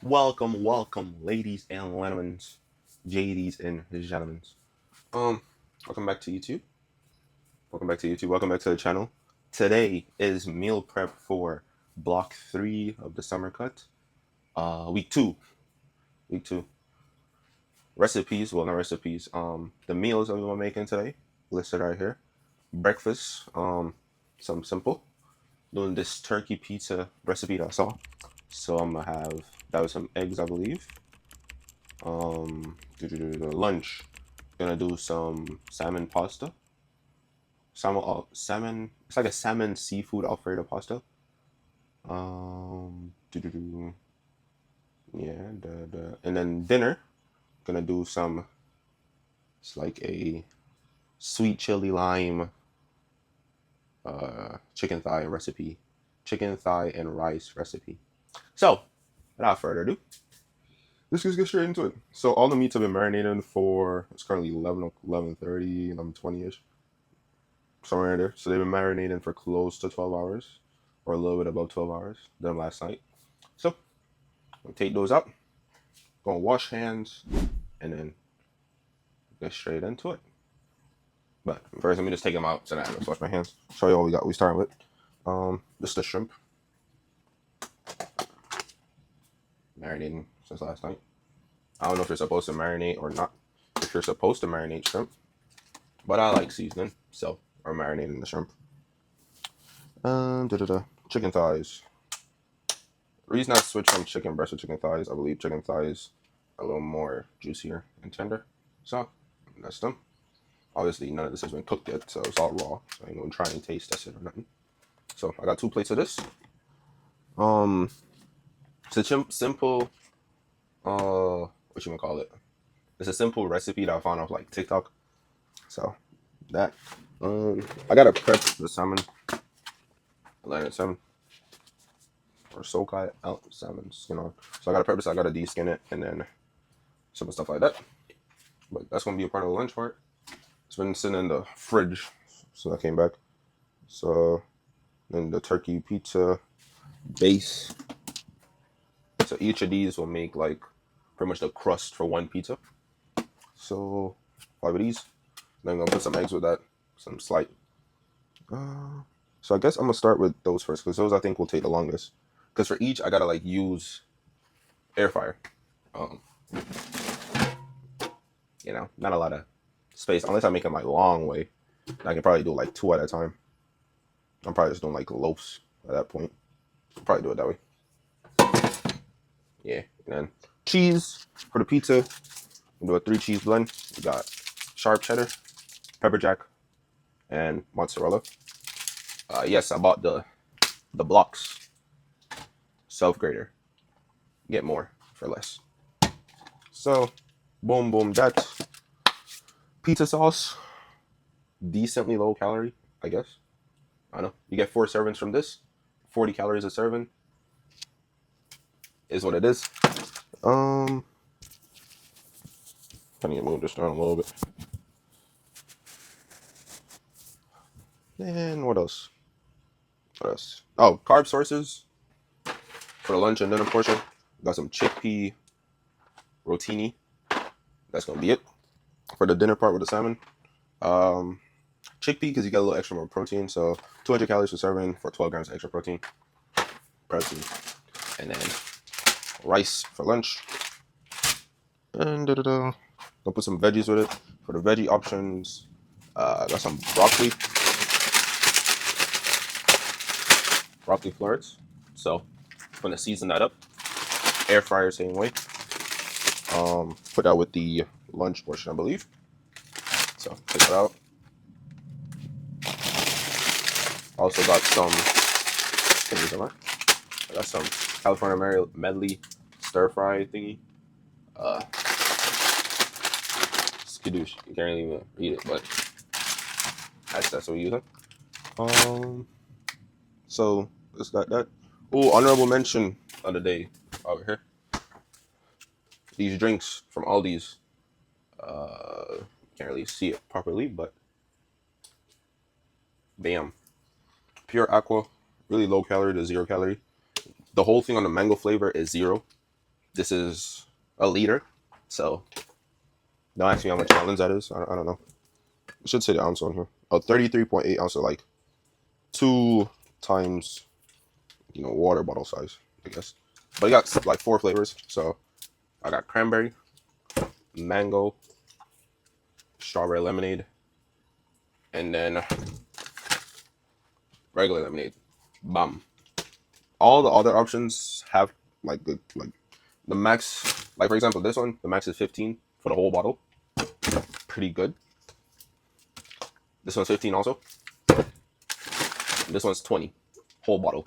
Welcome, ladies and gentlemen, JDs and gentlemen. Um, welcome back to YouTube. Welcome back to the channel. Today is meal prep for block 3 of the summer cut. Week two. Week two. Recipes. Well, not recipes. The meals that we're making today listed right here. Breakfast. Some simple. Doing this turkey pizza recipe that I saw. So I'm gonna have that with some eggs, I believe. Lunch. Gonna do some salmon pasta. Salmon. It's like a salmon seafood Alfredo pasta. Um, yeah. And then dinner. Gonna do some. It's like a sweet chili lime chicken thigh recipe, chicken thigh and rice recipe. So, without further ado, let's just get straight into it. So all the meats have been marinated for, it's currently 11:30, 11:20ish, somewhere in there. So they've been marinating for close to 12 hours, or a little bit above 12 hours, done last night. So I'm gonna take those out, gonna wash hands, and then get straight into it. But first, let me just take them out so that I just wash my hands. Show you what we starting with. This is the shrimp, marinating since last night. I don't know if you're supposed to marinate or not. If you're supposed to marinate shrimp, but I like seasoning, so I'm marinating the shrimp. Chicken thighs. The reason I switched from chicken breast to chicken thighs, I believe chicken thighs are a little more juicier and tender. So that's them. Obviously, none of this has been cooked yet, so it's all raw. So I ain't gonna try and taste test it or nothing. So I got 2 plates of this. It's a simple, what you gonna call it? It's a simple recipe that I found off like TikTok. So that, I gotta prep the salmon, Atlantic salmon, or sockeye out salmon skin on. So I gotta prep this. I gotta de-skin it, and then some stuff like that. But that's gonna be a part of the lunch part. It's been sitting in the fridge since I came back. So then the turkey pizza base. So each of these will make like pretty much the crust for one pizza. So 5 of these. Then I'm gonna put some eggs with that, some slight. So I guess I'm gonna start with those first because those I think will take the longest. Because for each I gotta like use air fryer. Not a lot of space unless I make them like long way. I can probably do like 2 at a time. I'm probably just doing like loaves at that point. I'll probably do it that way. Yeah, and then cheese for the pizza. We'll do a 3 cheese blend. We got sharp cheddar, pepper jack, and mozzarella. Yes, I bought the blocks. Self grater. Get more for less. So, boom, that. Pizza sauce. Decently low calorie, I guess. I don't know. You get 4 servings from this. 40 calories a serving. Is what it is. I need to move this down a little bit. And what else? Oh, carb sources for the lunch and dinner portion. Got some chickpea rotini. That's gonna be it for the dinner part with the salmon. Chickpea because you get a little extra more protein. So 200 calories per serving for 12 grams of extra protein. And then rice for lunch. And gonna put some veggies with it. For the veggie options, got some broccoli florets. So I'm gonna season that up. Air fryer same way. Put that with the lunch portion, I believe. So take that out. Also got some. I got some California medley stir fry thingy. Skadoosh. You can't even read it, but that's what we're using. So let's got that. Oh, honorable mention of the day over here. These drinks from Aldi's. Can't really see it properly, but bam. Pure aqua, really low calorie to 0 calorie. The whole thing on the mango flavor is 0. This is a liter, so don't ask me how much gallons that is. I don't know. It should say the ounce on here. Oh, 33.8 ounces, like 2 times, water bottle size, I guess. But it got like 4 flavors. So I got cranberry, mango, strawberry lemonade, and then regular lemonade. Bam. All the other options have like good, like the max. Like for example, this one, the max is 15 for the whole bottle. Pretty good. This one's 15 also. This one's 20, whole bottle.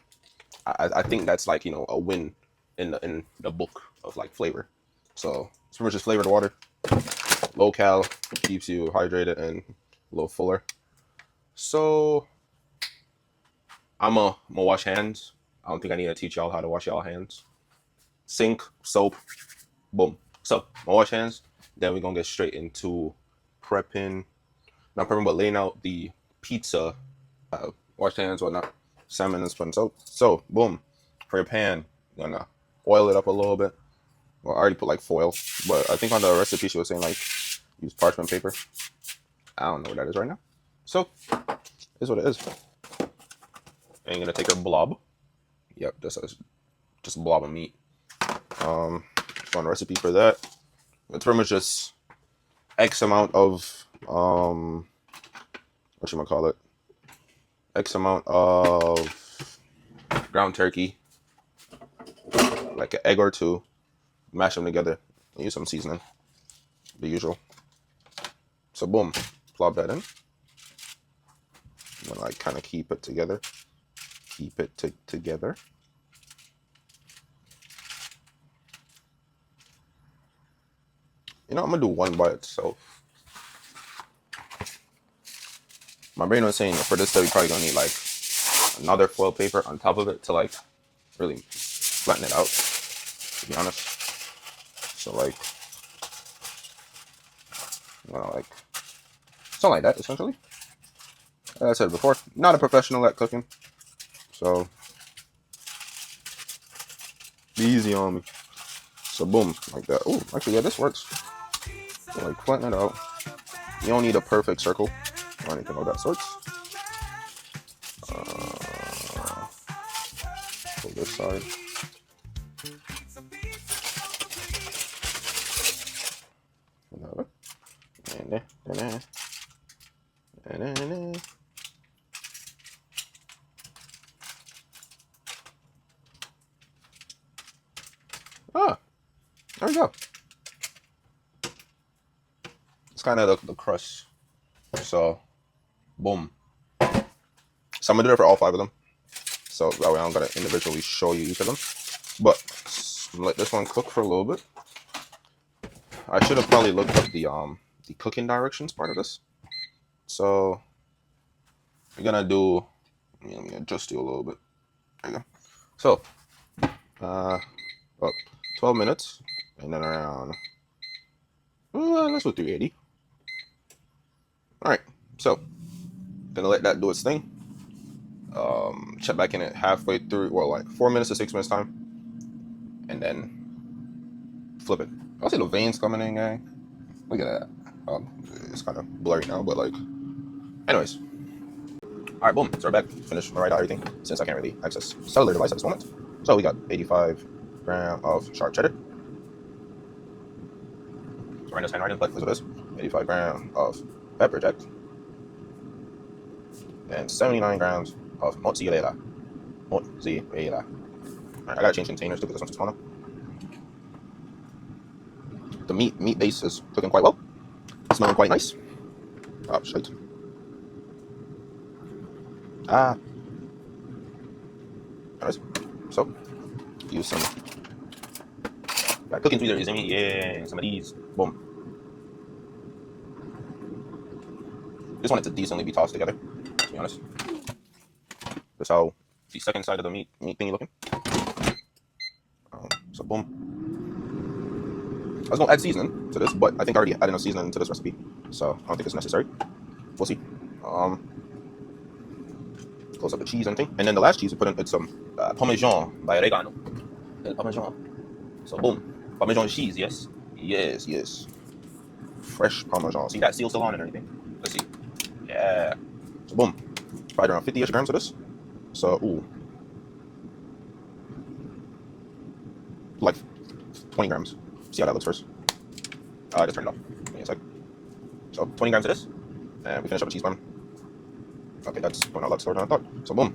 I think that's like a win in the book of like flavor. So it's pretty much just flavored water, low cal, keeps you hydrated and a little fuller. So I'm gonna wash hands. I don't think I need to teach y'all how to wash y'all hands. Sink, soap, boom. So I'm gonna wash hands. Then we're gonna get straight into prepping. Not prepping, but laying out the pizza. Wash hands, whatnot. Salmon and spun soap. So boom. For your pan, you're gonna oil it up a little bit. Well, I already put like foil, but I think on the recipe she was saying like use parchment paper. I don't know what that is right now. So is what it is. And you're gonna take your blob. Yep, just a blob of meat. Fun recipe for that. It's pretty much just X amount of what you might call it. X amount of ground turkey, like an egg or two, mash them together, and use some seasoning, the usual. So boom, plop that in. I'm gonna like kind of keep it together. Keep it together. I'm gonna do one by itself. My brain was saying for this stuff you're probably gonna need like another foil paper on top of it to like really flatten it out, to be honest. So like something like that essentially. As I said before, not a professional at cooking, so be easy on me. So boom, like that. Oh, actually yeah, this works. So, like flatten it out. You don't need a perfect circle or anything of that sort. Pull this side. Another. And ah, there we go. It's kind of the crust. So, boom. So I'm gonna do it for all 5 of them. So that way I'm gonna individually show you each of them. But let this one cook for a little bit. I should have probably looked up the cooking directions part of this. So we're gonna do. Let me adjust you a little bit. There you go. So, about 12 minutes, and then around. Let's do 380. All right. So, gonna let that do its thing. Check back in it halfway through, or like 4 minutes to 6 minutes time, and then flip it. I see the veins coming in, gang. Look at that. It's kind of blurry now, but like, anyways. All right, boom. So we're back. Finished right out everything since I can't really access cellular device at this moment. So we got 85 grams of sharp cheddar. So right in this handwriting, but this is what it is. 85 grams of pepper jack. And 79 grams of mozzarella. Mozzarella. Alright, I gotta change containers too because this one's smaller. The meat base is cooking quite well. Smelling quite nice. Oh, shit. Anyways, so use some cooking tweezers. Yeah, some of these. Boom. Just want it to decently be tossed together, to be honest. That's how the second side of the meat thingy looking. So boom. I was gonna add seasoning to this, but I think I already added enough seasoning to this recipe, so I don't think it's necessary. We'll see. Close up the cheese and thing, and then the last cheese we put in it's some Parmesan by Regano. Parmesan. So boom. Parmesan cheese, yes. Yes, yes. Fresh Parmesan. See that seal still on and everything. Let's see. Yeah. So boom. Probably around 50-ish grams of this. So, ooh. Like 20 grams. See how that looks first. Just turn it off. Give me a sec. So 20 grams of this. And we finish up the cheese bun. Okay, that's going out a lot slower than I thought. So boom.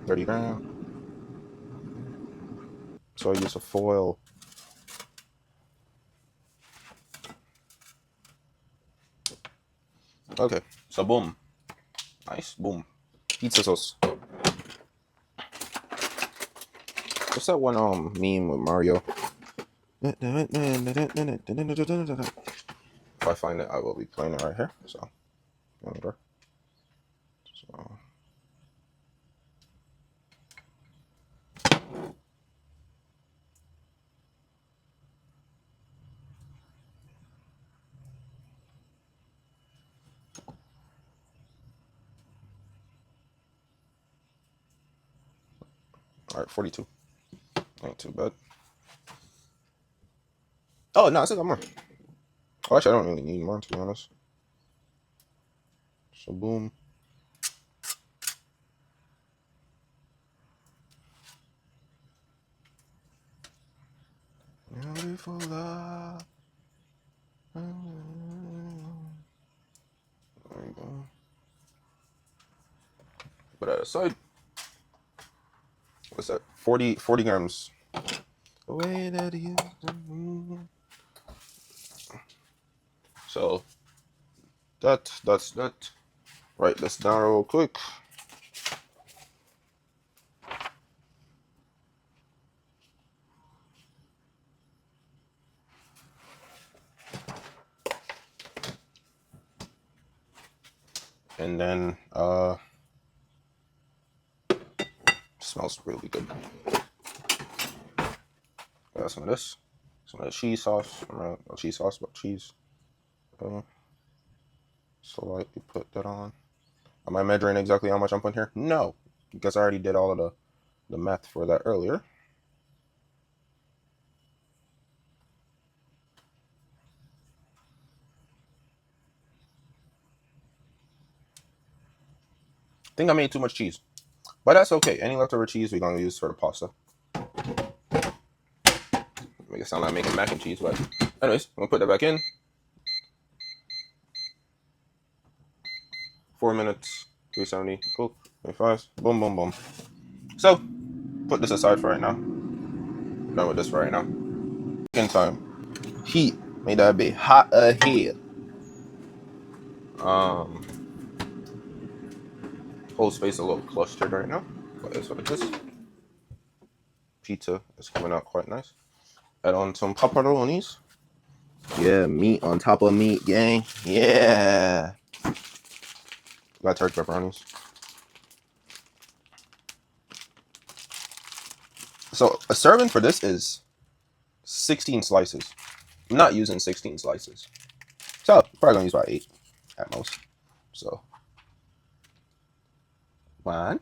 30 grams. So I use a foil. Okay, so boom. Nice, boom. Pizza sauce. What's that one meme with Mario? If I find it, I will be playing it right here. So, all right, 42. Ain't too bad. Oh no, I still got more. Oh, actually, I don't really need more to be honest. So boom. Beautiful love. There you go. Put that aside. What's that? 40 grams. The way that you. So that's that. Write this down real quick. And then smells really good. Got some of this. Some of the cheese sauce. Not cheese sauce, but cheese. Slightly put that on. Am I measuring exactly how much I'm putting here? No, because I already did all of the math for that earlier. I think I made too much cheese, but that's okay. Any leftover cheese we're gonna use for the pasta. Make it sound like I'm making mac and cheese, but anyways, I'm gonna put that back in. 4 minutes, 370, cool, 25, boom, boom, boom. So, put this aside for right now. Done with this for right now. Second time. Heat, made that be hot ahead. Whole space a little clustered right now, but that's what it is. Pizza is coming out quite nice. Add on some pepperonis. Yeah, meat on top of meat, gang. Yeah. Got turkey pepperonis. So a serving for this is 16 slices. I'm not using 16 slices. So probably gonna use about 8 at most. So 1,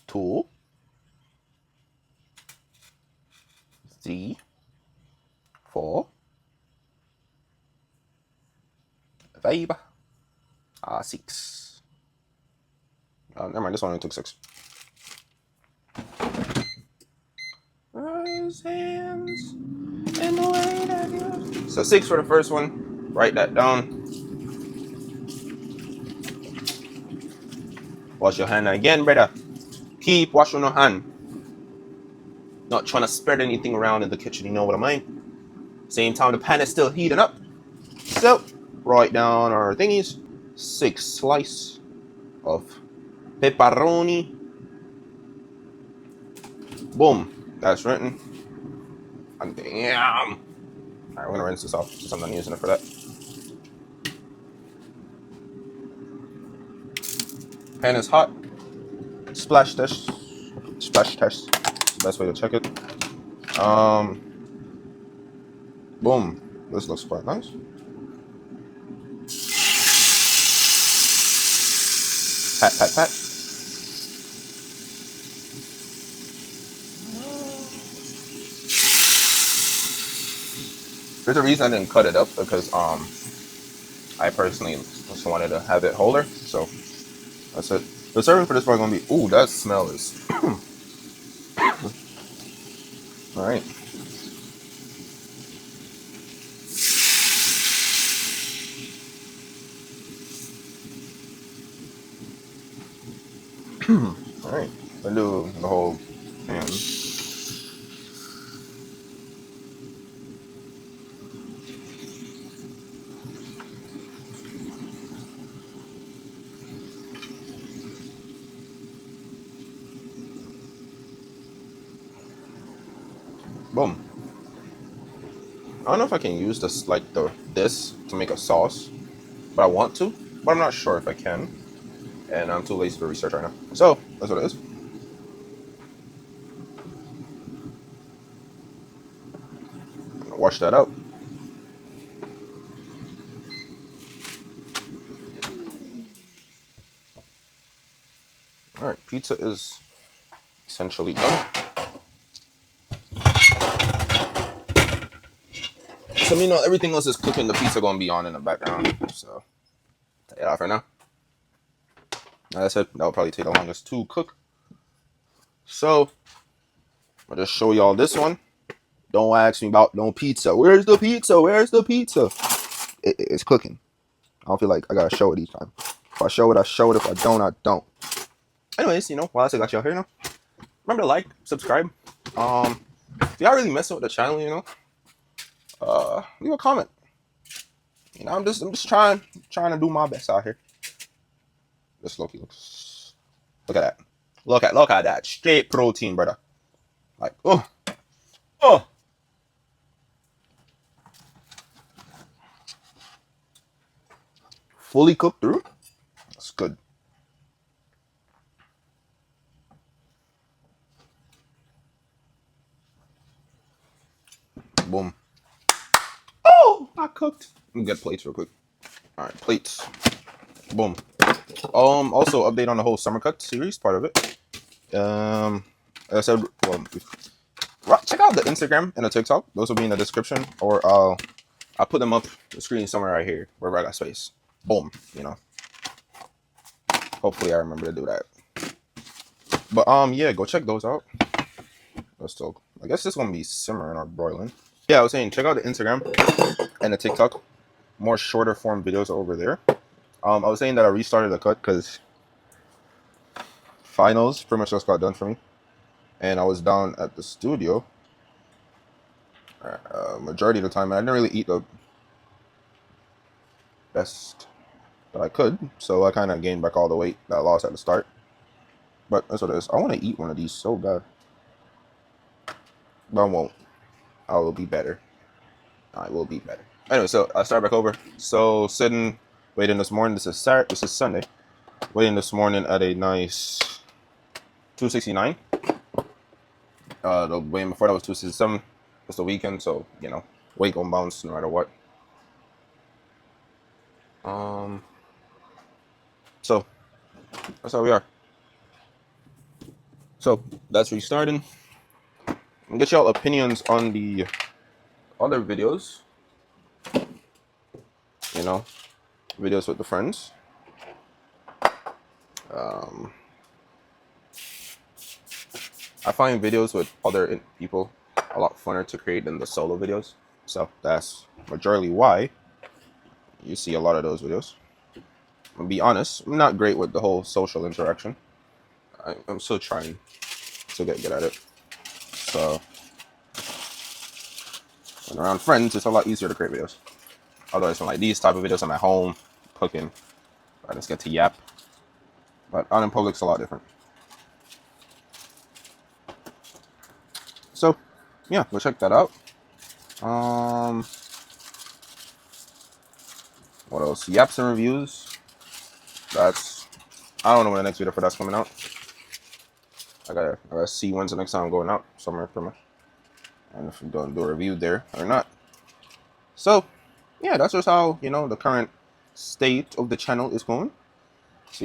2, 3, 4, 5, 6. Never mind, this one only took 6. So 6 for the first one. Write that down. Wash your hand again, brother. Keep washing your hand. Not trying to spread anything around in the kitchen, you know what I mean? Same time, the pan is still heating up. So, write down our thingies. 6 slices of pepperoni. Boom. That's written. And damn. Alright, we're gonna rinse this off since I'm not using it for that. Pan is hot. Splash test. Splash test. It's the best way to check it. Boom. This looks quite nice. Pat, pat, pat. There's a reason I didn't cut it up because I personally just wanted to have it wholer. So that's it. The serving for this part is gonna be. Ooh, that smell is. All right. All right. Let's do the whole pan. Boom. I don't know if I can use this this to make a sauce, but I want to, but I'm not sure if I can, and I'm too lazy to research right now. So that's what it is. Wash that out. All right, pizza is essentially done. So you know everything else is cooking. The pizza gonna be on in the background. So take it off right now. Like I said, that will probably take the longest to cook. So I'll just show y'all this one. Don't ask me about no pizza. Where's the pizza? Where's the pizza? It's cooking. I don't feel like I gotta show it each time. If I show it, I show it. If I don't, I don't. Anyways, while I still got y'all here, remember to like, subscribe. If y'all really messing with the channel, leave a comment. I'm just trying to do my best out here. This Loki looks. Look at that. Look at that. Straight protein, brother. Like, oh. Fully cooked through. That's good. Boom. Oh, I cooked. Let me get plates real quick. All right, plates. Boom. Also update on the whole summer cut series, part of it. As I said, check out the Instagram and the TikTok. Those will be in the description, or I'll put them up the screen somewhere right here, wherever I got space. Boom. Hopefully I remember to do that. But yeah, go check those out. I guess it's gonna be simmering or broiling. Yeah, I was saying check out the Instagram and the TikTok. More shorter form videos over there. I was saying that I restarted the cut because finals pretty much just got done for me, and I was down at the studio majority of the time, and I didn't really eat the best that I could, so I kind of gained back all the weight that I lost at the start. But that's what it is. I want to eat one of these so bad, but I won't. I will be better. I will be better. Anyway, so I start back over. So sitting, waiting this morning. This is Saturday. This is Sunday. Waiting this morning at a nice 269. The weighing before that was 267. It's the weekend, so weight gonna bounce no matter what. So that's how we are. So that's restarting. And get y'all opinions on the other videos. Videos with the friends. I find videos with other people a lot funner to create than the solo videos. So that's majorly why you see a lot of those videos. I'll be honest, I'm not great with the whole social interaction. I'm still trying to get good at it. So when around friends, it's a lot easier to create videos. Otherwise, when like these type of videos, I'm at home cooking. I just get to yap. But out in public, it's a lot different. So yeah, go check that out. What else? Yapps and reviews. I don't know when the next video for that's coming out. I gotta see when's the next time I'm going out somewhere from it, and if I'm gonna do a review there or not. So yeah, that's just how the current state of the channel is going. So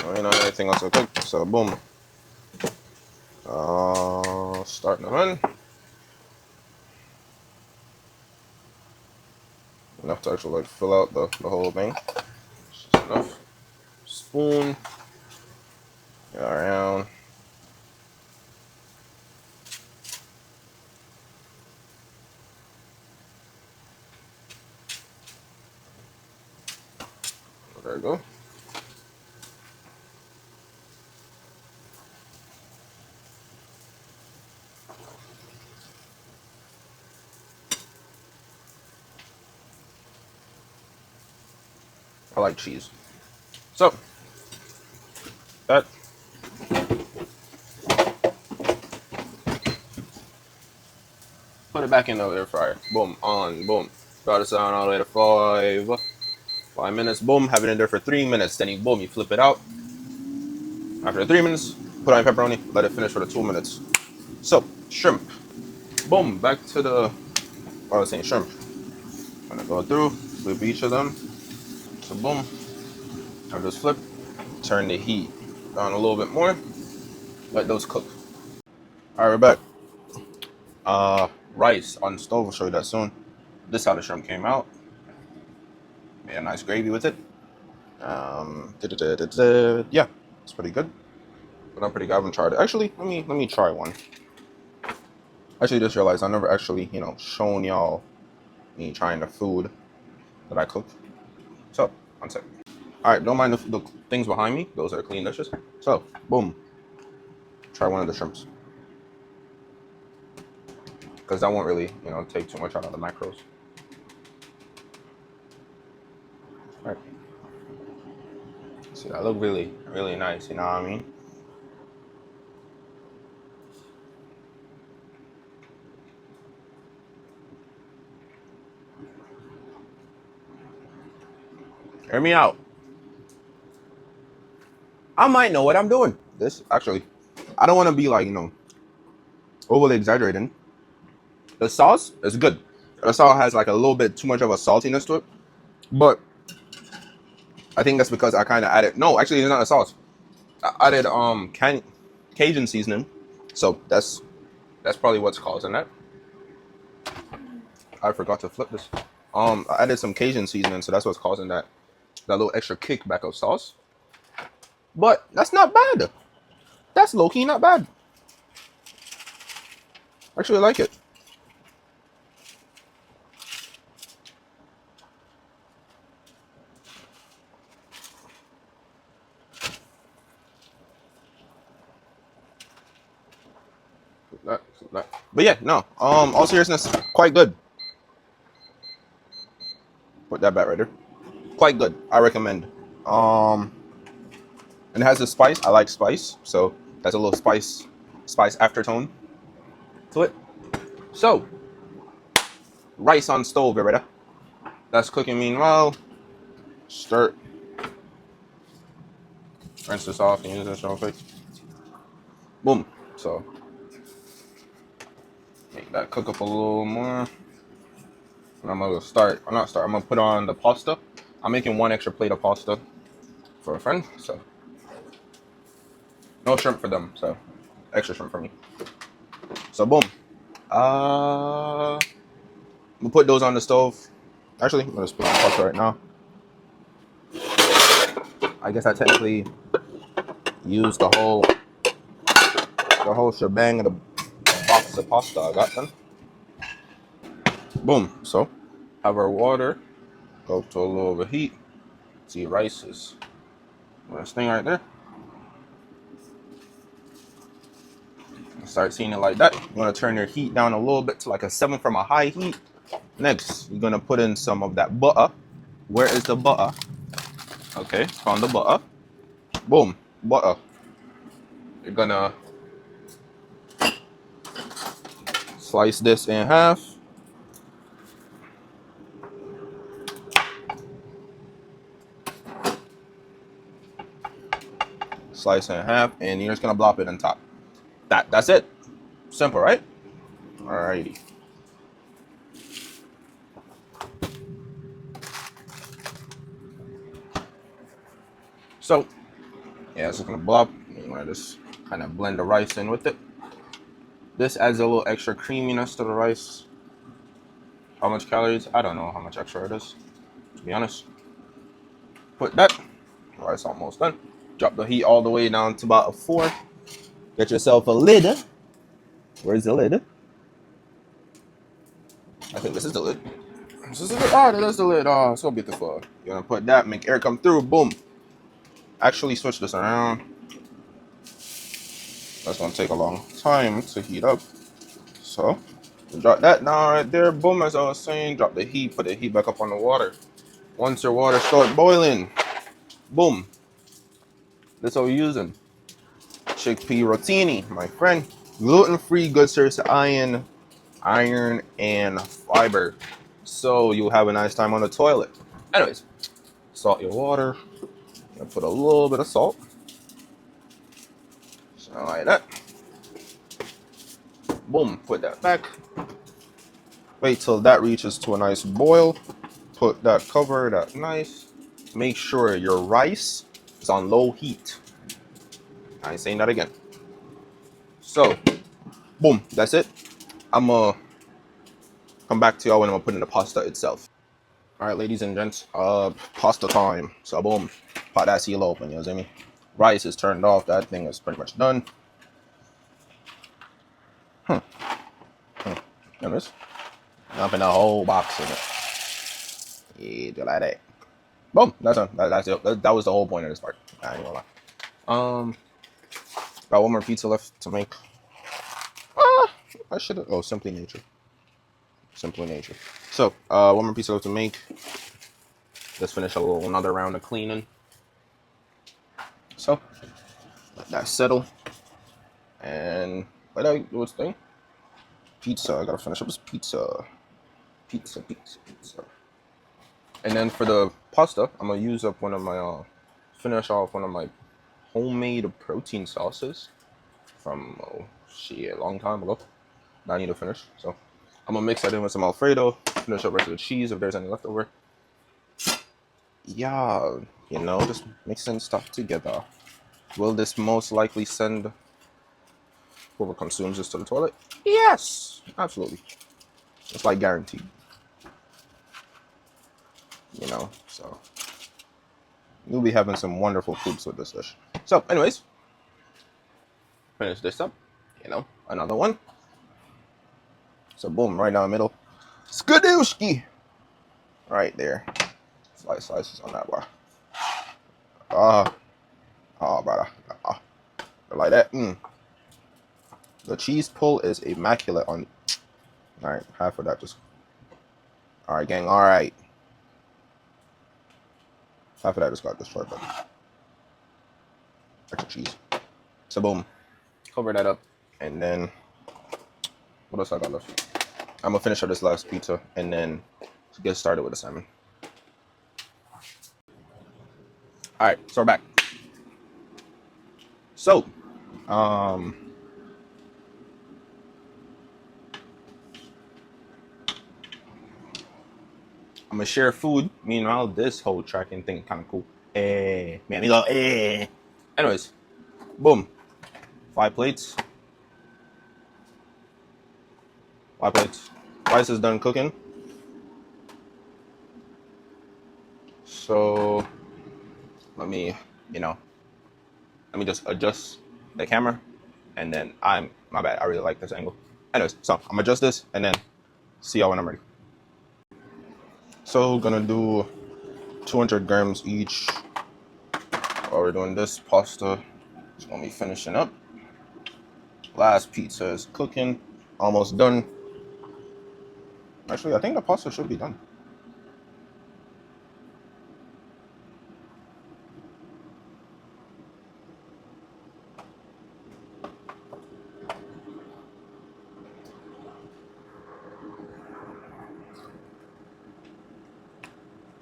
Waiting on everything else to cook. So boom. Starting to run. Enough to actually like fill out the whole thing. Just enough. Spoon. Get around. There we go. I like cheese. So that put it back in the air fryer. Boom, on, boom. Got this on all the way to 5 minutes. Boom, have it in there for 3 minutes. Then you boom, you flip it out. After 3 minutes, put on pepperoni, let it finish for the 2 minutes. So shrimp. Boom, back to the I was saying shrimp. I'm gonna go through, flip each of them. So boom. I just flip, turn the heat down a little bit more. Let those cook. Alright, we're back. Rice on the stove, I'll show you that soon. This is how the shrimp came out. Made a nice gravy with it. Yeah, it's pretty good. But I'm pretty good. I haven't tried it. Actually, let me try one. Actually, just realized I never actually, shown y'all me trying the food that I cook. So, one sec. Alright, don't mind the things behind me. Those are clean dishes. So, boom. Try one of the shrimps. Because that won't really, take too much out of the macros. Alright. See, that look really, really nice, you know what I mean? Hear me out. I might know what I'm doing. This, actually, I don't want to be like, overly exaggerating. The sauce is good. The sauce has like a little bit too much of a saltiness to it. But I think that's because I kind of added, no, actually, it's not a sauce. I added Cajun seasoning. So that's probably what's causing that. I forgot to flip this. I added some Cajun seasoning, so that's what's causing that little extra kickback of sauce. But that's not bad. That's low-key not bad. I actually like it. But yeah, no. All seriousness, quite good. Put that back right there. Quite good. I recommend. And it has a spice. I like spice, so that's a little spice aftertone to it. So, rice on stove, everybody. That's cooking. Meanwhile, start. Rinse this off and use this real quick. Boom. So, make that cook up a little more. And I'm gonna start. I'm not start. I'm gonna put on the pasta. I'm making one extra plate of pasta for a friend, so no shrimp for them. So extra shrimp for me. So boom. I'm gonna put those on the stove. Actually, I'm gonna just put on the pasta right now. I guess I technically used the whole shebang of the box of pasta I got then. Boom. So have our water go to a little bit of heat. See, rice is this thing right there. Start seeing it like that. You want to turn your heat down a little bit to like a 7 from a high heat. Next, you're gonna put in some of that butter. Where is the butter? Okay, found the butter. Boom, butter. You're gonna slice this in half. Slice in half, and you're just gonna blop it on top. That's it. Simple, right? Alrighty. So Yeah, it's just gonna blob. You want to just kind of blend the rice in with it. This adds a little extra creaminess to the rice. How much calories? I don't know how much extra it is, to be honest. Put that. Rice almost done. Drop the heat all the way down to about a 4. Get yourself a lid. Where's the lid? I think this is the lid. This is the lid. Oh, that is the lid. Oh, so beautiful. You're gonna put that, make air come through. Boom. Actually, switch this around. That's gonna take a long time to heat up. So, drop that down right there. Boom, as I was saying, drop the heat, put the heat back up on the water. Once your water start boiling, boom. That's what we're using. Chickpea rotini, my friend. Gluten-free, good source of iron, and fiber. So you'll have a nice time on the toilet. Anyways, salt your water. Put a little bit of salt. So like that. Boom, put that back. Wait till that reaches to a nice boil. Put that cover, that nice. Make sure your rice is on low heat. I ain't saying that again. So, boom, that's it. I'm gonna come back to y'all when I'm gonna put in the pasta itself. All right, ladies and gents, pasta time. So boom, pot that seal open. You know what I mean? Rice is turned off. That thing is pretty much done. Notice, dumping a whole box in it. Yeah, just like that. Boom, that's done. That's it. That was the whole point of this part. I ain't gonna lie. Got one more pizza left to make. I should have. Oh, Simply Nature. Simply Nature. So, one more pizza left to make. Let's finish another round of cleaning. So, let that settle. And let that do its thing. Pizza. I gotta finish up this pizza. Pizza. And then for the pasta, I'm gonna use up one of my, finish off one of my homemade protein sauces from, a long time ago. Now I need to finish. So, I'm gonna mix that in with some Alfredo. Finish up the rest of the cheese if there's any left over. Yeah, just mixing stuff together. Will this most likely send whoever consumes this to the toilet? Yes, absolutely. It's like guaranteed. So you'll be having some wonderful foods with this dish. So, anyways, finish this up. Another one. So, boom, right down the middle. Skadooshki! Right there. Slices on that one. Brother. Like that. The cheese pull is immaculate on. Alright, half of that just. Alright, gang, alright. Half of that just got destroyed, but extra cheese. So boom, cover that up, and then what else I got left? I'm gonna finish up this last pizza, and then get started with the salmon. All right, so we're back. So, I'm gonna share food. Meanwhile, this whole tracking thing kind of cool. Man, amigo. Anyways, boom. 5 plates. 5 plates. Rice is done cooking. So let me just adjust the camera, and then my bad. I really like this angle. Anyways, so I'm gonna adjust this, and then see y'all when I'm ready. So gonna do 200 grams each. While we're doing this, pasta is gonna be finishing up. Last pizza is cooking, almost done. Actually, I think the pasta should be done.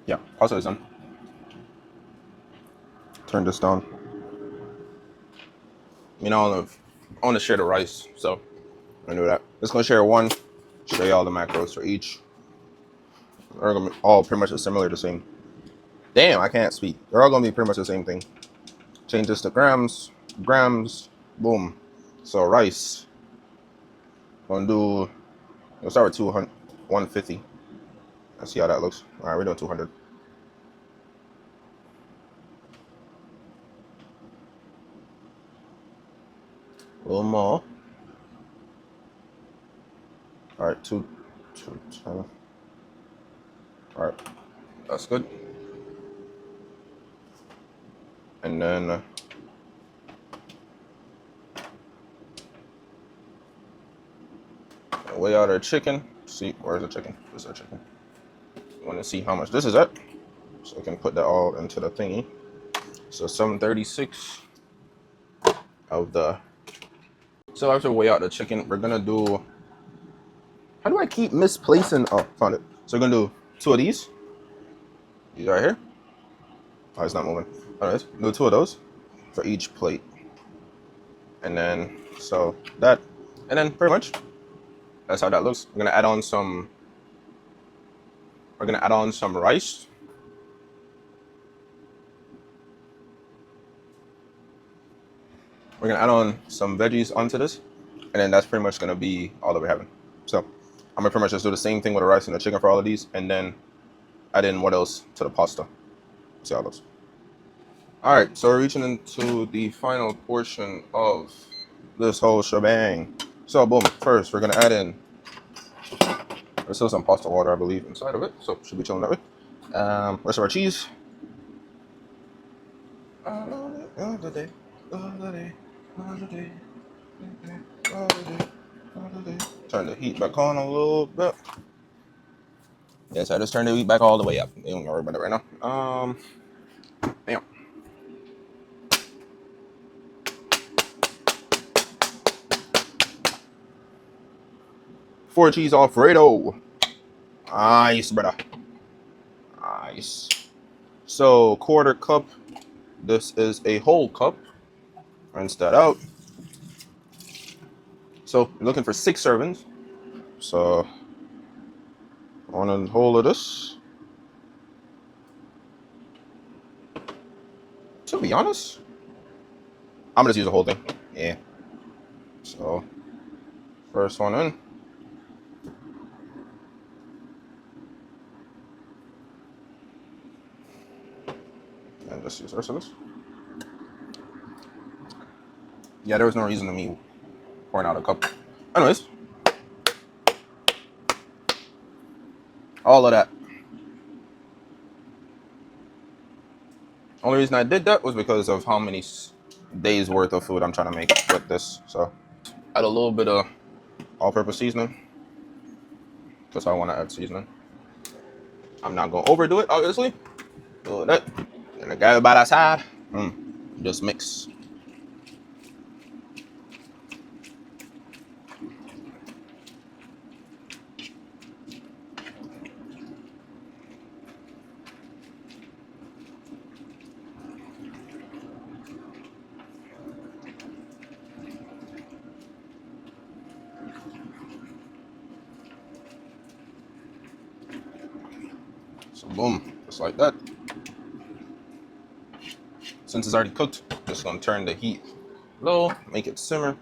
Yeah, pasta is done. Turn this down. I want to share the rice, so I'm gonna do that. Just gonna share one. Show you all the macros for each. They're gonna be all pretty much similar, the same. Damn, I can't speak. They're all gonna be pretty much the same thing. Change this to grams. Grams. Boom. So rice. We'll start with 200, 150. Let's see how that looks. All right, we're doing 200. A little more. All right, 210. All right, that's good. And then weigh out our chicken. See, where's the chicken? This is our chicken. You want to see how much this is at, so we can put that all into the thingy. So 736 of the. So after weigh out the chicken, we're gonna do. How do I keep misplacing? Oh, found it. So we're gonna do 2 of these. These right here. Oh, it's not moving. Anyways, do 2 of those for each plate. And then, so that, and then pretty much, that's how that looks. We're gonna add on some rice. We're gonna add on some veggies onto this. And then that's pretty much gonna be all that we're having. So I'm gonna pretty much just do the same thing with the rice and the chicken for all of these. And then add in what else to the pasta. See how it looks. All right, so we're reaching into the final portion of this whole shebang. So boom, first we're gonna add in, there's still some pasta water I believe inside of it, so should be chilling that way. Rest of our cheese. Turn the heat back on a little bit. Yes, I just turned the heat back all the way up. You don't worry about it right now. Damn. Four cheese Alfredo. Nice, brother. Nice. So, quarter cup. This is a whole cup. Rinse that out. So, you're looking for 6 servings. So, one whole of this. To be honest, I'm gonna just use the whole thing. Yeah. So, first one in. And just use the rest of this. Yeah, there was no reason to me pouring out a cup. Anyways, all of that. Only reason I did that was because of how many days worth of food I'm trying to make with this. So, add a little bit of all-purpose seasoning because I want to add seasoning. I'm not gonna overdo it, obviously. Do that. And I got it by that side. Just mix. So boom, just like that. Since it's already cooked, just gonna turn the heat low, make it simmer.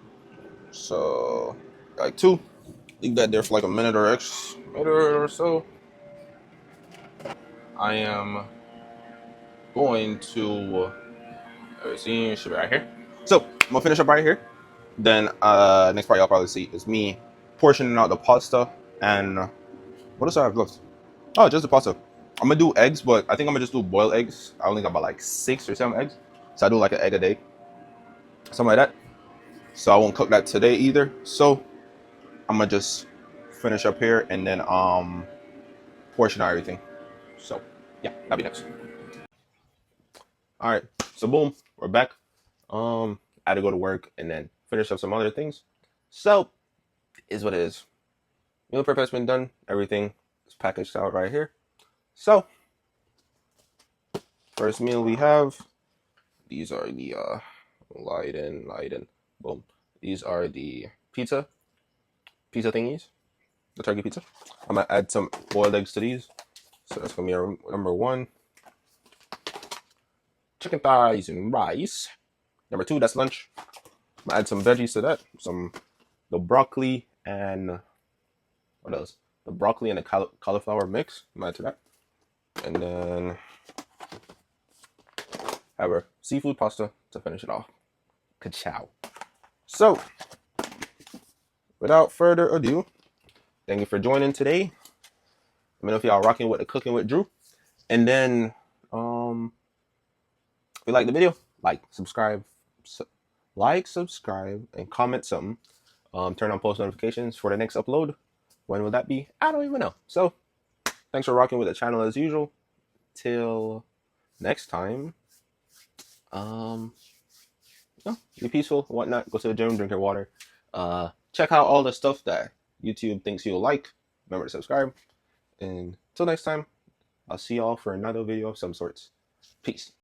So like 2. Leave that there for like a minute or so. I am going to see, should be right here. So I'm gonna finish up right here. Then next part y'all probably see is me portioning out the pasta and what else I have left? Oh, just the pasta. I'm gonna do eggs, but I think I'm gonna just do boiled eggs. I only got about like 6 or 7 eggs, so I do like an egg a day, something like that. So I won't cook that today either. So I'm gonna just finish up here and then portion out everything. So yeah, that'll be next. All right, so boom, we're back. I had to go to work and then finish up some other things. So is what it is. Meal prep has been done. Everything is packaged out right here. So first meal we have. These are the Leiden, boom. These are the pizza thingies, the turkey pizza. I'm gonna add some boiled eggs to these. So that's gonna be our number 1. Chicken thighs and rice. Number 2, that's lunch. I'm gonna add some veggies to that. The broccoli and what else? The broccoli and the cauliflower mix. I'm gonna add to that. And then have our seafood pasta to finish it off. Ka-chow. So, without further ado, thank you for joining today. Let me know if y'all rocking with the Cooking with Drew. And then, if you like the video, subscribe, and comment something. Turn on post notifications for the next upload. When will that be? I don't even know. So, thanks for rocking with the channel as usual. Till next time. Be peaceful, whatnot. Go to the gym, drink your water. Check out all the stuff that YouTube thinks you'll like. Remember to subscribe. And till next time, I'll see y'all for another video of some sorts. Peace.